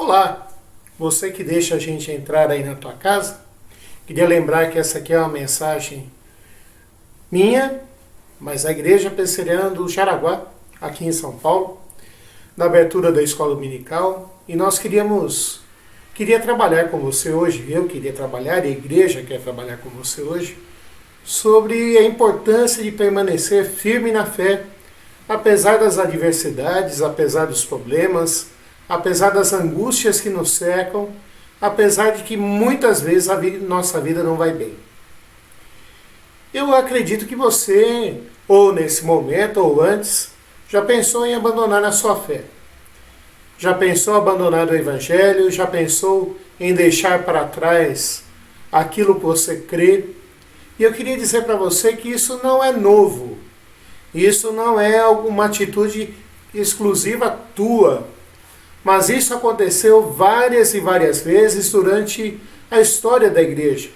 Olá, você que deixa a gente entrar aí na tua casa, queria lembrar que essa aqui é uma mensagem minha, mas a Igreja Presbiteriana do Jaraguá, aqui em São Paulo, na abertura da escola dominical, e nós queria trabalhar com você hoje, eu queria trabalhar, e a igreja quer trabalhar com você hoje, sobre a importância de permanecer firme na fé, apesar das adversidades, apesar dos problemas, apesar das angústias que nos cercam, apesar de que muitas vezes nossa vida não vai bem. Eu acredito que você, ou nesse momento, ou antes, já pensou em abandonar a sua fé. Já pensou em abandonar o Evangelho, já pensou em deixar para trás aquilo que você crê. E eu queria dizer para você que isso não é novo. Isso não é uma atitude exclusiva tua. Mas isso aconteceu várias e várias vezes durante a história da igreja.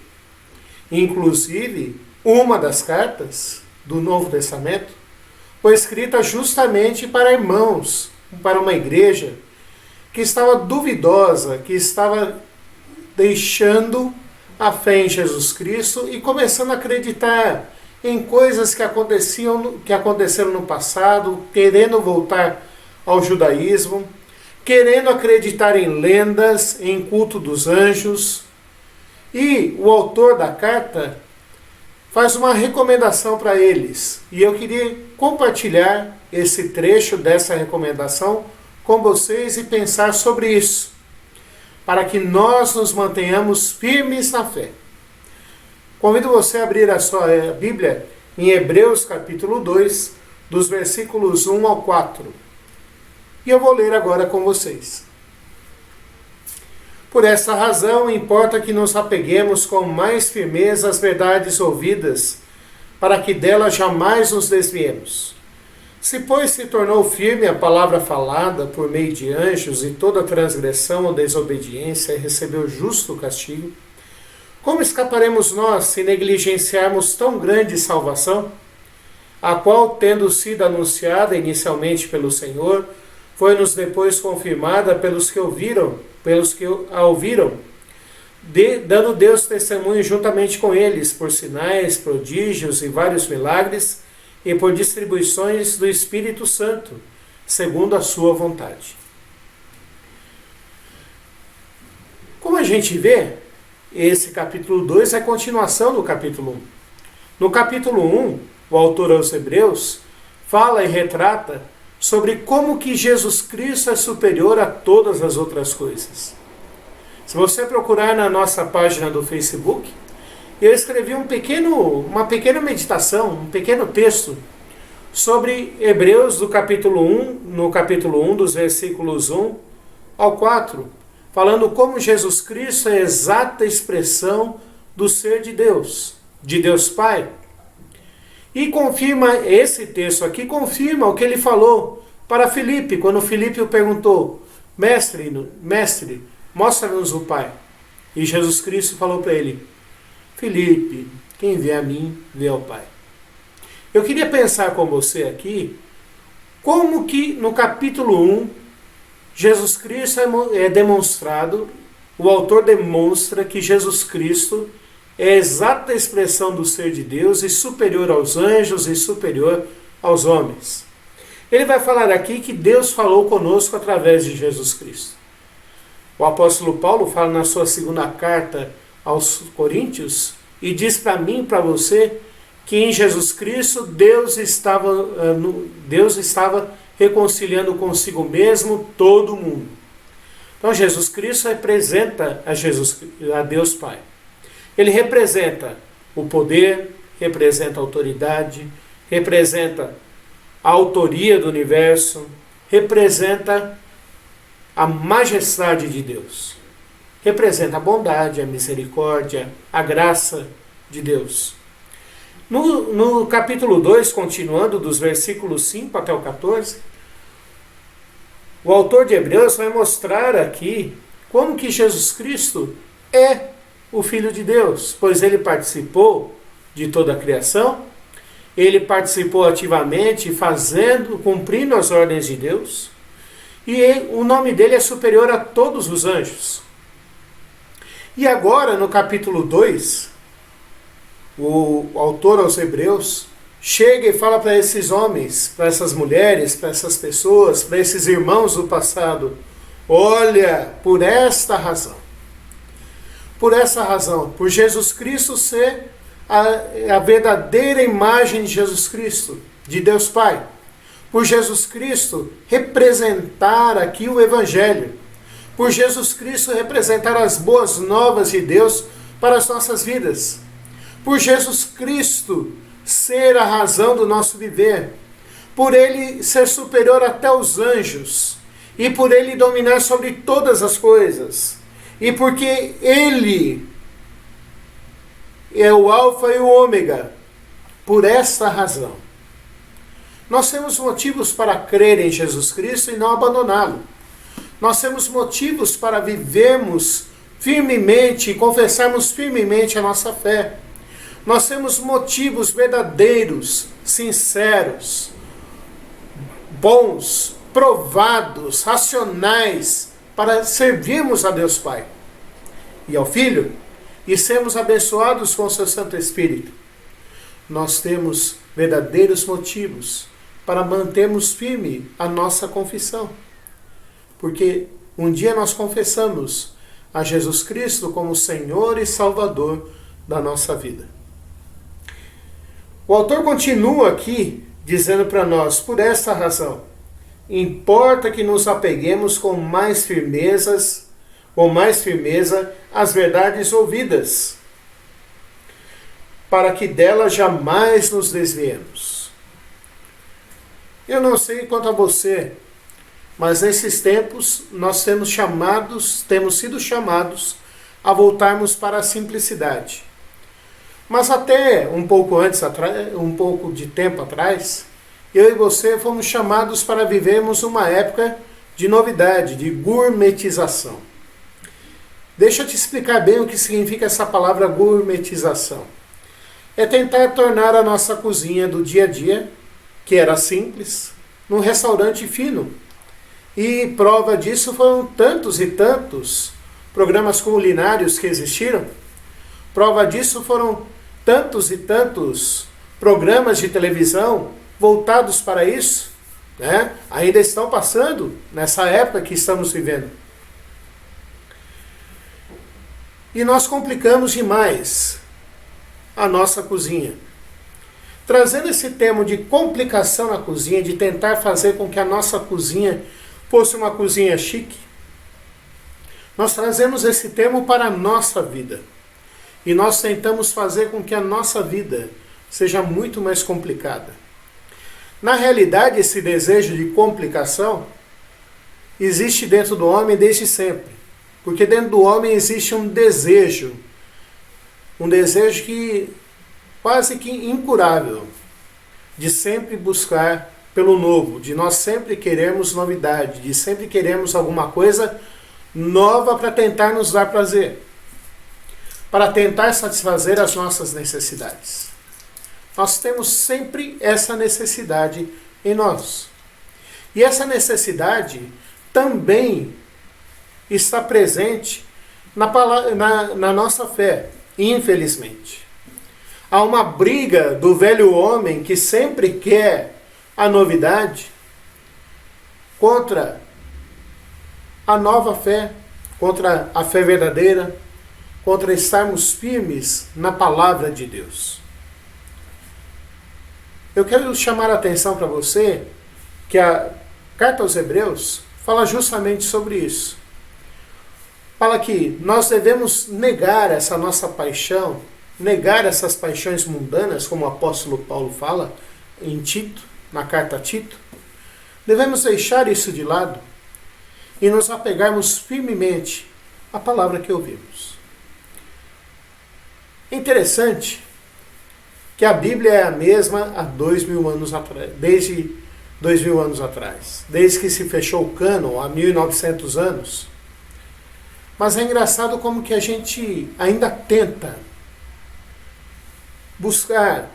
Inclusive, uma das cartas do Novo Testamento foi escrita justamente para irmãos, para uma igreja que estava duvidosa, que estava deixando a fé em Jesus Cristo e começando a acreditar em coisas que aconteceram no passado, querendo voltar ao judaísmo, querendo acreditar em lendas, em culto dos anjos. E o autor da carta faz uma recomendação para eles. E eu queria compartilhar esse trecho dessa recomendação com vocês e pensar sobre isso, para que nós nos mantenhamos firmes na fé. Convido você a abrir a sua Bíblia em Hebreus capítulo 2, dos versículos 1 ao 4. E eu vou ler agora com vocês. Por essa razão, importa que nos apeguemos com mais firmeza às verdades ouvidas, para que delas jamais nos desviemos. Se, pois, se tornou firme a palavra falada por meio de anjos, e toda transgressão ou desobediência recebeu justo castigo, como escaparemos nós se negligenciarmos tão grande salvação, a qual, tendo sido anunciada inicialmente pelo Senhor, foi-nos depois confirmada pelos que a ouviram, dando Deus testemunho juntamente com eles, por sinais, prodígios e vários milagres, e por distribuições do Espírito Santo, segundo a sua vontade. Como a gente vê, esse capítulo 2 é a continuação do capítulo 1. No capítulo 1, o autor aos Hebreus fala e retrata sobre como que Jesus Cristo é superior a todas as outras coisas. Se você procurar na nossa página do Facebook, eu escrevi uma pequena meditação, um pequeno texto sobre Hebreus do capítulo 1, no capítulo 1, dos versículos 1 ao 4, falando como Jesus Cristo é a exata expressão do ser de Deus Pai. E esse texto aqui confirma o que ele falou para Filipe, quando Filipe o perguntou, mestre, mostra-nos o Pai. E Jesus Cristo falou para ele, Filipe, quem vê a mim, vê ao Pai. Eu queria pensar com você aqui, como que no capítulo 1, Jesus Cristo é demonstrado, o autor demonstra que Jesus Cristo é a exata expressão do ser de Deus e superior aos anjos e superior aos homens. Ele vai falar aqui que Deus falou conosco através de Jesus Cristo. O apóstolo Paulo fala na sua segunda carta aos Coríntios e diz para mim e para você que em Jesus Cristo Deus estava reconciliando consigo mesmo todo mundo. Então Jesus Cristo representa a Deus Pai. Ele representa o poder, representa a autoridade, representa a autoria do universo, representa a majestade de Deus. Representa a bondade, a misericórdia, a graça de Deus. No capítulo 2, continuando dos versículos 5 até o 14, o autor de Hebreus vai mostrar aqui como que Jesus Cristo é o Filho de Deus, pois ele participou de toda a criação, ele participou ativamente, cumprindo as ordens de Deus, o nome dele é superior a todos os anjos. E agora, no capítulo 2, o autor aos Hebreus chega e fala para esses homens, para essas mulheres, para essas pessoas, para esses irmãos do passado: olha, por esta razão, por Jesus Cristo ser a verdadeira imagem de Jesus Cristo, de Deus Pai, por Jesus Cristo representar aqui o Evangelho, por Jesus Cristo representar as boas novas de Deus para as nossas vidas, por Jesus Cristo ser a razão do nosso viver, por Ele ser superior até os anjos, e por Ele dominar sobre todas as coisas, e porque Ele é o Alfa e o Ômega, por esta razão, nós temos motivos para crer em Jesus Cristo e não abandoná-lo. Nós temos motivos para vivermos firmemente e confessarmos firmemente a nossa fé. Nós temos motivos verdadeiros, sinceros, bons, provados, racionais, para servirmos a Deus Pai e ao Filho e sermos abençoados com o seu Santo Espírito. Nós temos verdadeiros motivos para mantermos firme a nossa confissão. Porque um dia nós confessamos a Jesus Cristo como Senhor e Salvador da nossa vida. O autor continua aqui dizendo para nós: por esta razão, importa que nos apeguemos com mais firmeza às verdades ouvidas, para que delas jamais nos desviemos. Eu não sei quanto a você, mas nesses tempos nós temos sido chamados a voltarmos para a simplicidade. Mas até um pouco de tempo atrás, eu e você fomos chamados para vivermos uma época de novidade, de gourmetização. Deixa eu te explicar bem o que significa essa palavra gourmetização. É tentar tornar a nossa cozinha do dia a dia, que era simples, num restaurante fino. E prova disso foram tantos e tantos programas culinários que existiram. Prova disso foram tantos e tantos programas de televisão voltados para isso, né? Ainda estão passando nessa época que estamos vivendo. E nós complicamos demais a nossa cozinha. Trazendo esse tema de complicação na cozinha, de tentar fazer com que a nossa cozinha fosse uma cozinha chique, nós trazemos esse tema para a nossa vida. E nós tentamos fazer com que a nossa vida seja muito mais complicada. Na realidade, esse desejo de complicação existe dentro do homem desde sempre. Porque dentro do homem existe um desejo que quase que incurável, de sempre buscar pelo novo, de nós sempre queremos novidade, de sempre queremos alguma coisa nova para tentar nos dar prazer, para tentar satisfazer as nossas necessidades. Nós temos sempre essa necessidade em nós. E essa necessidade também está presente na nossa fé, infelizmente. Há uma briga do velho homem que sempre quer a novidade contra a nova fé, contra a fé verdadeira, contra estarmos firmes na palavra de Deus. Eu quero chamar a atenção para você que a carta aos Hebreus fala justamente sobre isso. Fala que nós devemos negar essa nossa paixão, negar essas paixões mundanas, como o apóstolo Paulo fala em Tito, na carta a Tito. Devemos deixar isso de lado e nos apegarmos firmemente à palavra que ouvimos. É interessante que a Bíblia é a mesma há 2000 anos atrás, desde 2000 anos atrás, desde que se fechou o cânon, há 1900 anos. Mas é engraçado como que a gente ainda tenta buscar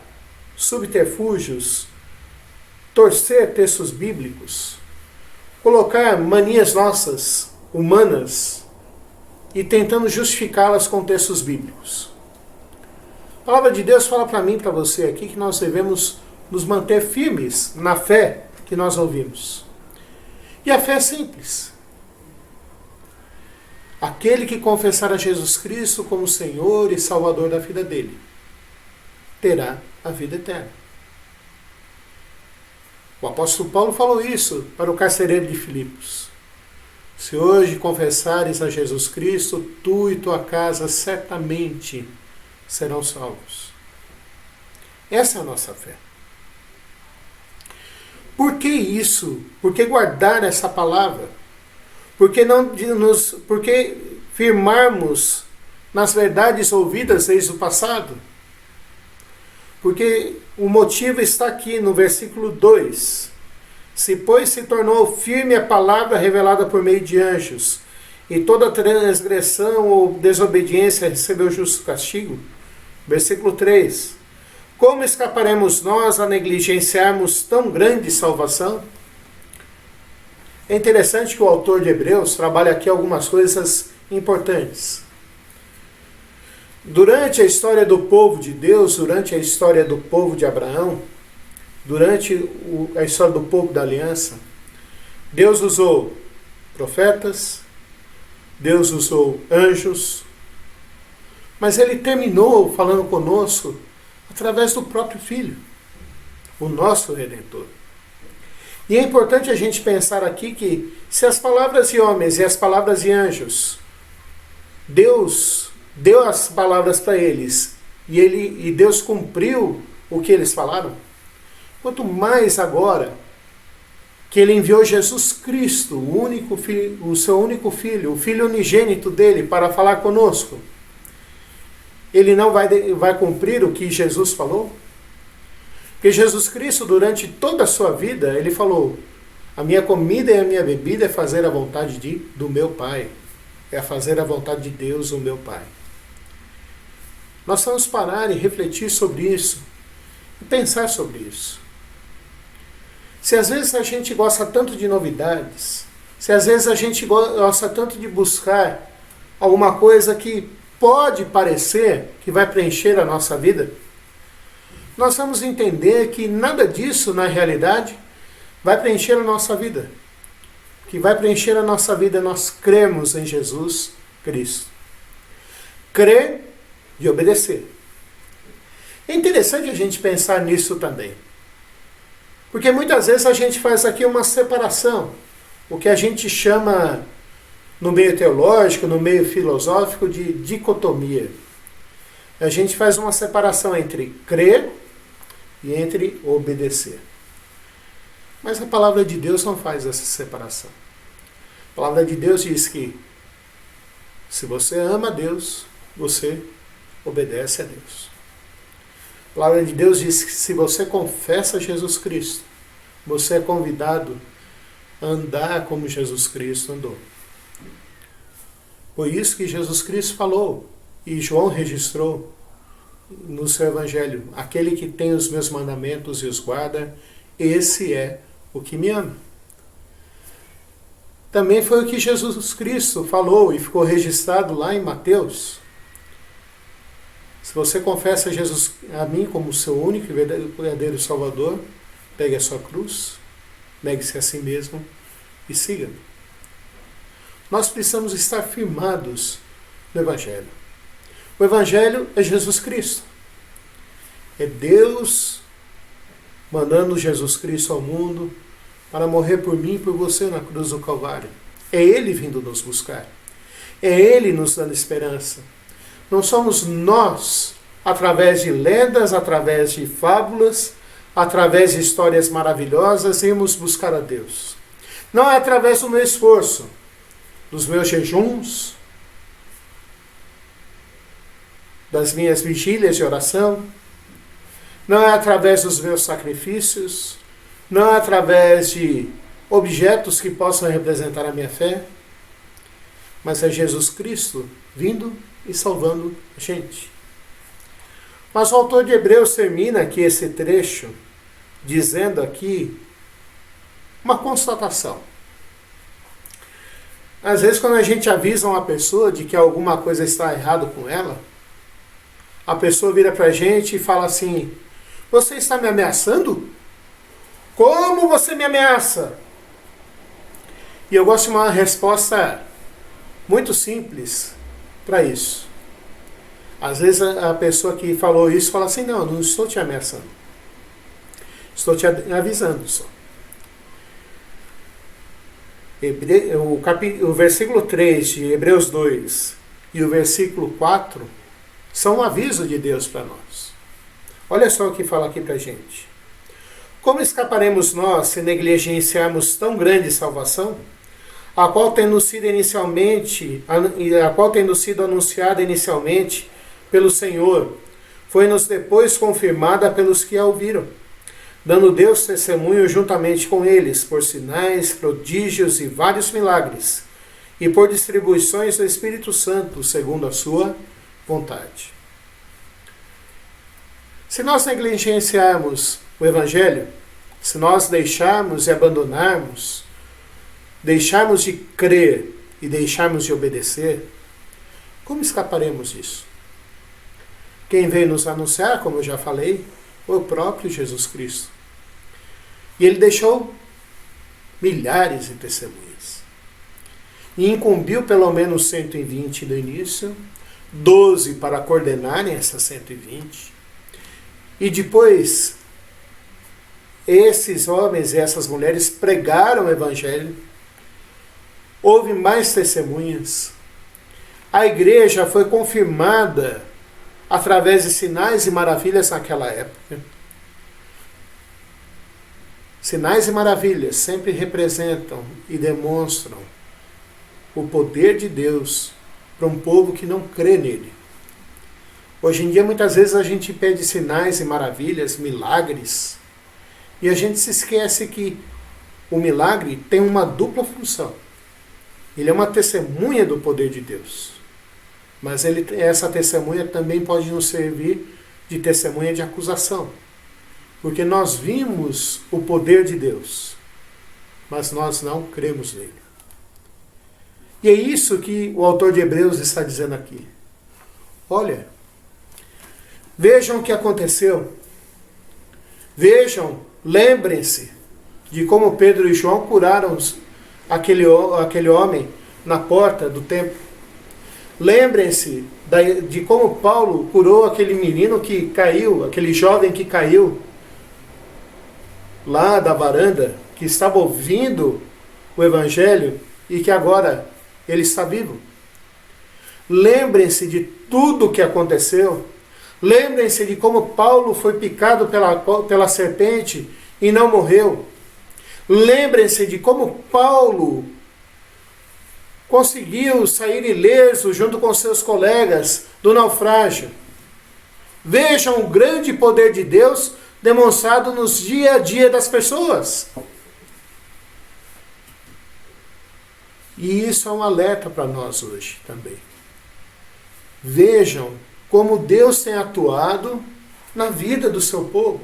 subterfúgios, torcer textos bíblicos, colocar manias nossas, humanas, e tentando justificá-las com textos bíblicos. A palavra de Deus fala para mim e para você aqui que nós devemos nos manter firmes na fé que nós ouvimos. E a fé é simples. Aquele que confessar a Jesus Cristo como Senhor e Salvador da vida dele, terá a vida eterna. O apóstolo Paulo falou isso para o carcereiro de Filipos. Se hoje confessares a Jesus Cristo, tu e tua casa certamente serão salvos. Essa é a nossa fé. Por que isso? Por que guardar essa palavra? Por que firmarmos nas verdades ouvidas desde o passado? Porque o motivo está aqui no versículo 2. Se, pois, se tornou firme a palavra revelada por meio de anjos, e toda transgressão ou desobediência recebeu justo castigo. Versículo 3. Como escaparemos nós a negligenciarmos tão grande salvação? É interessante que o autor de Hebreus trabalha aqui algumas coisas importantes. Durante a história do povo de Deus, durante a história do povo de Abraão, durante a história do povo da aliança, Deus usou profetas, Deus usou anjos, mas ele terminou falando conosco através do próprio Filho, o nosso Redentor. E é importante a gente pensar aqui que se as palavras de homens e as palavras de anjos, Deus deu as palavras para eles e Deus cumpriu o que eles falaram, quanto mais agora que ele enviou Jesus Cristo, o seu único filho, o filho unigênito dele, para falar conosco, ele não vai cumprir o que Jesus falou? Porque Jesus Cristo, durante toda a sua vida, ele falou: a minha comida e a minha bebida é fazer a vontade do meu Pai. É fazer a vontade de Deus, o meu Pai. Nós vamos parar e refletir sobre isso. E pensar sobre isso. Se às vezes a gente gosta tanto de novidades, se às vezes a gente gosta tanto de buscar alguma coisa que pode parecer que vai preencher a nossa vida, nós vamos entender que nada disso, na realidade, vai preencher a nossa vida. O que vai preencher a nossa vida é nós cremos em Jesus Cristo. Crer e obedecer. É interessante a gente pensar nisso também. Porque muitas vezes a gente faz aqui uma separação. O que a gente chama, no meio teológico, no meio filosófico, de dicotomia. A gente faz uma separação entre crer e entre obedecer. Mas a palavra de Deus não faz essa separação. A palavra de Deus diz que se você ama a Deus, você obedece a Deus. A palavra de Deus diz que se você confessa Jesus Cristo, você é convidado a andar como Jesus Cristo andou. Por isso que Jesus Cristo falou, e João registrou no seu Evangelho: aquele que tem os meus mandamentos e os guarda, esse é o que me ama. Também foi o que Jesus Cristo falou e ficou registrado lá em Mateus. Se você confessa Jesus a mim como seu único e verdadeiro Salvador, pegue a sua cruz, negue-se a si mesmo e siga-me. Nós precisamos estar firmados no Evangelho. O Evangelho é Jesus Cristo. É Deus mandando Jesus Cristo ao mundo para morrer por mim e por você na cruz do Calvário. É Ele vindo nos buscar. É Ele nos dando esperança. Não somos nós, através de lendas, através de fábulas, através de histórias maravilhosas, irmos buscar a Deus. Não é através do meu esforço, dos meus jejuns, das minhas vigílias de oração, não é através dos meus sacrifícios, não é através de objetos que possam representar a minha fé, mas é Jesus Cristo vindo e salvando a gente. Mas o autor de Hebreus termina aqui esse trecho dizendo aqui uma constatação. Às vezes quando a gente avisa uma pessoa de que alguma coisa está errado com ela, a pessoa vira pra gente e fala assim: você está me ameaçando? Como você me ameaça? E eu gosto de uma resposta muito simples para isso. Às vezes a pessoa que falou isso fala assim: não, não estou te ameaçando. Estou te avisando só. O versículo 3 de Hebreus 2 e o versículo 4 são um aviso de Deus para nós. Olha só o que fala aqui para a gente. Como escaparemos nós se negligenciarmos tão grande salvação, a qual tendo sido anunciada inicialmente pelo Senhor, foi-nos depois confirmada pelos que a ouviram, dando Deus testemunho juntamente com eles, por sinais, prodígios e vários milagres, e por distribuições do Espírito Santo, segundo a sua vontade. Se nós negligenciarmos o Evangelho, se nós deixarmos e abandonarmos, deixarmos de crer e deixarmos de obedecer, como escaparemos disso? Quem veio nos anunciar, como eu já falei, foi o próprio Jesus Cristo. E ele deixou milhares de testemunhas. E incumbiu pelo menos 120 no início, 12 para coordenarem essas 120. E depois, esses homens e essas mulheres pregaram o Evangelho. Houve mais testemunhas. A igreja foi confirmada através de sinais e maravilhas naquela época. Sinais e maravilhas sempre representam e demonstram o poder de Deus para um povo que não crê nele. Hoje em dia, muitas vezes, a gente pede sinais e maravilhas, milagres, e a gente se esquece que o milagre tem uma dupla função. Ele é uma testemunha do poder de Deus. Mas essa testemunha também pode nos servir de testemunha de acusação. Porque nós vimos o poder de Deus, mas nós não cremos nele. E é isso que o autor de Hebreus está dizendo aqui. Olha, vejam o que aconteceu. Vejam, lembrem-se de como Pedro e João curaram aquele homem na porta do templo. Lembrem-se de como Paulo curou aquele menino que caiu, aquele jovem que caiu lá da varanda, que estava ouvindo o Evangelho e que agora ele está vivo. Lembrem-se de tudo o que aconteceu. Lembrem-se de como Paulo foi picado pela serpente e não morreu. Lembrem-se de como Paulo conseguiu sair ileso junto com seus colegas do naufrágio. Vejam o grande poder de Deus demonstrado nos dia a dia das pessoas. E isso é um alerta para nós hoje também. Vejam como Deus tem atuado na vida do seu povo.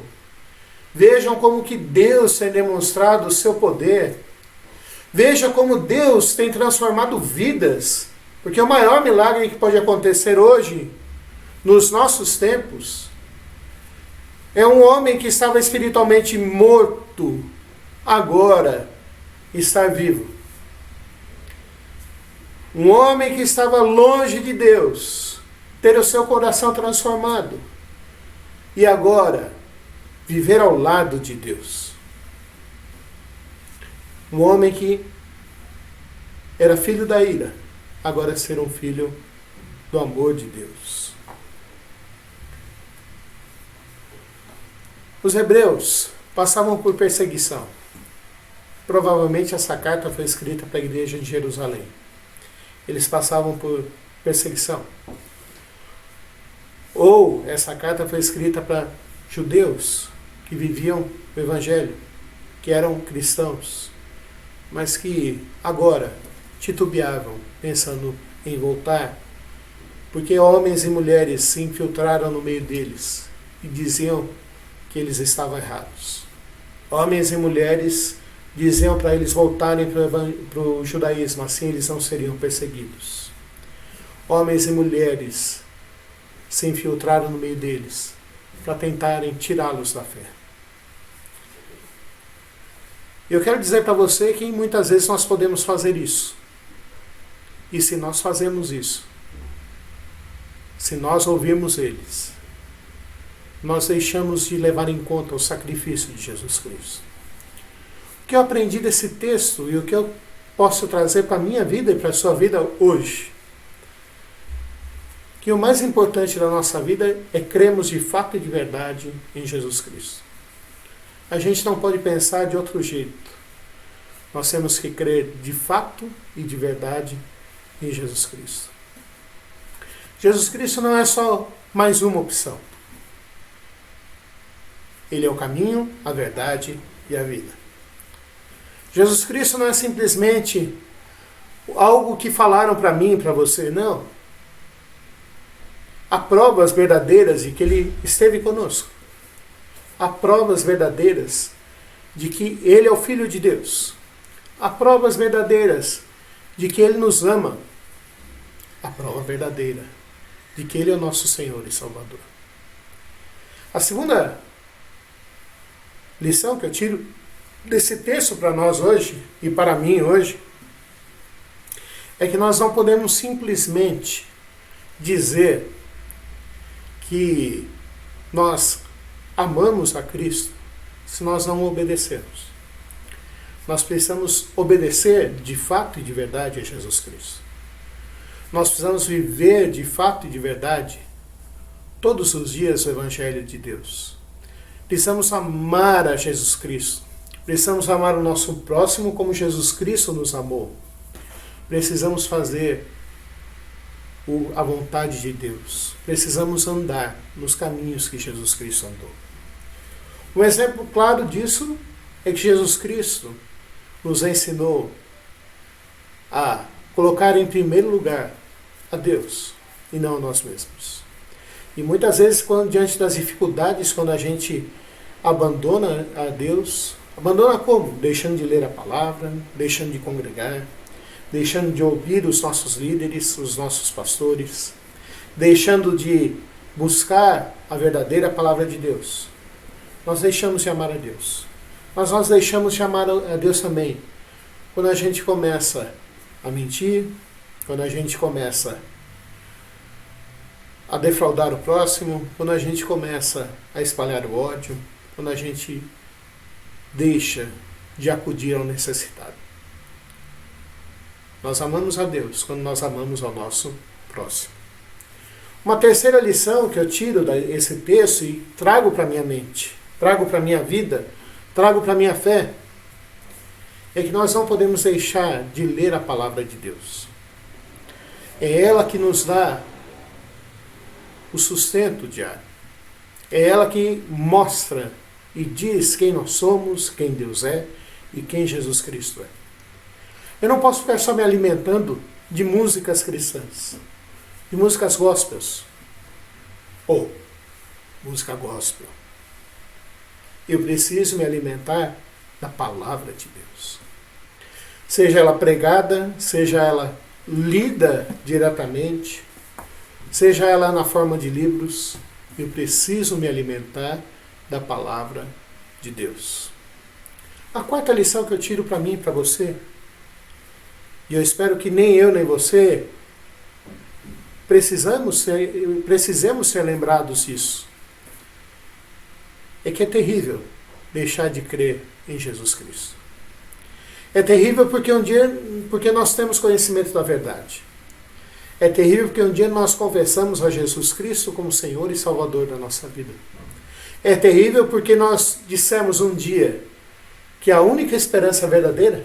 Vejam como que Deus tem demonstrado o seu poder. Veja como Deus tem transformado vidas. Porque o maior milagre que pode acontecer hoje, nos nossos tempos, é um homem que estava espiritualmente morto, agora está vivo. Um homem que estava longe de Deus, ter o seu coração transformado. E agora, viver ao lado de Deus. Um homem que era filho da ira, agora ser um filho do amor de Deus. Os hebreus passavam por perseguição. Provavelmente essa carta foi escrita para a igreja de Jerusalém. Eles passavam por perseguição. Ou essa carta foi escrita para judeus que viviam o Evangelho, que eram cristãos, mas que agora titubeavam, pensando em voltar, porque homens e mulheres se infiltraram no meio deles e diziam que eles estavam errados. Homens e mulheres diziam para eles voltarem para o judaísmo, assim eles não seriam perseguidos. Homens e mulheres se infiltraram no meio deles para tentarem tirá-los da fé. Eu quero dizer para você que muitas vezes nós podemos fazer isso. E se nós fazemos isso, se nós ouvirmos eles, nós deixamos de levar em conta o sacrifício de Jesus Cristo. O que eu aprendi desse texto e o que eu posso trazer para a minha vida e para a sua vida hoje, que o mais importante da nossa vida é crermos de fato e de verdade em Jesus Cristo. A gente não pode pensar de outro jeito. Nós temos que crer de fato e de verdade em Jesus Cristo. Jesus Cristo não é só mais uma opção. Ele é o caminho, a verdade e a vida. Jesus Cristo não é simplesmente algo que falaram para mim e para você, não. Há provas verdadeiras de que Ele esteve conosco. Há provas verdadeiras de que Ele é o Filho de Deus. Há provas verdadeiras de que Ele nos ama. A prova verdadeira de que Ele é o nosso Senhor e Salvador. A segunda lição que eu tiro desse texto para nós hoje, e para mim hoje, é que nós não podemos simplesmente dizer que nós amamos a Cristo se nós não obedecermos. Nós precisamos obedecer de fato e de verdade a Jesus Cristo. Nós precisamos viver de fato e de verdade todos os dias o Evangelho de Deus. Precisamos amar a Jesus Cristo. Precisamos amar o nosso próximo como Jesus Cristo nos amou. Precisamos fazer a vontade de Deus. Precisamos andar nos caminhos que Jesus Cristo andou. Um exemplo claro disso é que Jesus Cristo nos ensinou a colocar em primeiro lugar a Deus e não a nós mesmos. E muitas vezes, diante das dificuldades, quando a gente abandona a Deus, abandona como? Deixando de ler a palavra, deixando de congregar, deixando de ouvir os nossos líderes, os nossos pastores, deixando de buscar a verdadeira palavra de Deus. Nós deixamos de amar a Deus. Mas nós deixamos de amar a Deus também quando a gente começa a mentir, quando a gente começa a defraudar o próximo, quando a gente começa a espalhar o ódio, quando a gente deixa de acudir ao necessitado. Nós amamos a Deus quando nós amamos ao nosso próximo. Uma terceira lição que eu tiro desse texto e trago para a minha mente, trago para a minha vida, trago para a minha fé, é que nós não podemos deixar de ler a palavra de Deus. É ela que nos dá o sustento diário. É ela que mostra e diz quem nós somos, quem Deus é e quem Jesus Cristo é. Eu não posso ficar só me alimentando de músicas cristãs, de músicas gospels, ou música gospel. Eu preciso me alimentar da palavra de Deus. Seja ela pregada, seja ela lida diretamente, seja ela na forma de livros, eu preciso me alimentar da palavra de Deus. A quarta lição que eu tiro para mim e para você, e eu espero que nem eu nem você precisemos ser lembrados disso, é que é terrível deixar de crer em Jesus Cristo. É terrível porque nós temos conhecimento da verdade. É terrível porque um dia nós confessamos a Jesus Cristo como Senhor e Salvador da nossa vida. É terrível porque nós dissemos um dia que a única esperança verdadeira,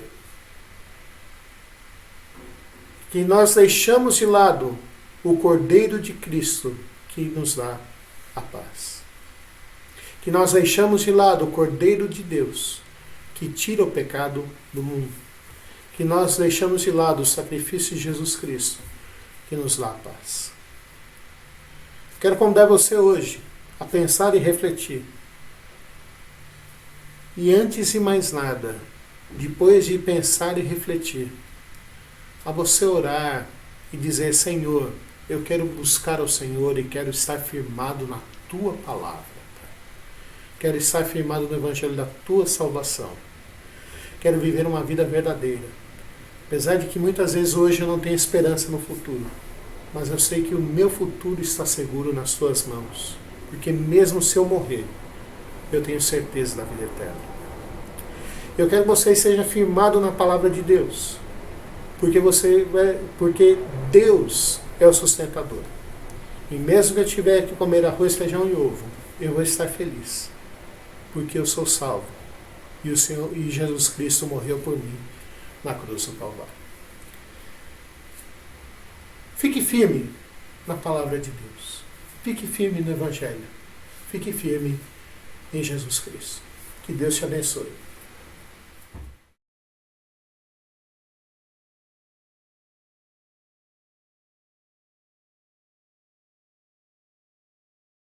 que nós deixamos de lado o Cordeiro de Cristo que nos dá a paz. Que nós deixamos de lado o Cordeiro de Deus que tira o pecado do mundo. Que nós deixamos de lado o sacrifício de Jesus Cristo que nos dá a paz. Quero convidar você hoje a pensar e refletir. E antes de mais nada, depois de pensar e refletir, a você orar e dizer: Senhor, eu quero buscar ao Senhor e quero estar firmado na Tua palavra. Quero estar firmado no Evangelho da Tua salvação. Quero viver uma vida verdadeira. Apesar de que muitas vezes hoje eu não tenho esperança no futuro, mas eu sei que o meu futuro está seguro nas Tuas mãos. Porque mesmo se eu morrer, eu tenho certeza da vida eterna. Eu quero que você seja firmado na palavra de Deus. Porque Deus é o sustentador. E mesmo que eu tiver que comer arroz, feijão e ovo, eu vou estar feliz. Porque eu sou salvo. E Jesus Cristo morreu por mim na cruz do Calvário. Fique firme na palavra de Deus. Fique firme no Evangelho. Fique firme em Jesus Cristo. Que Deus te abençoe.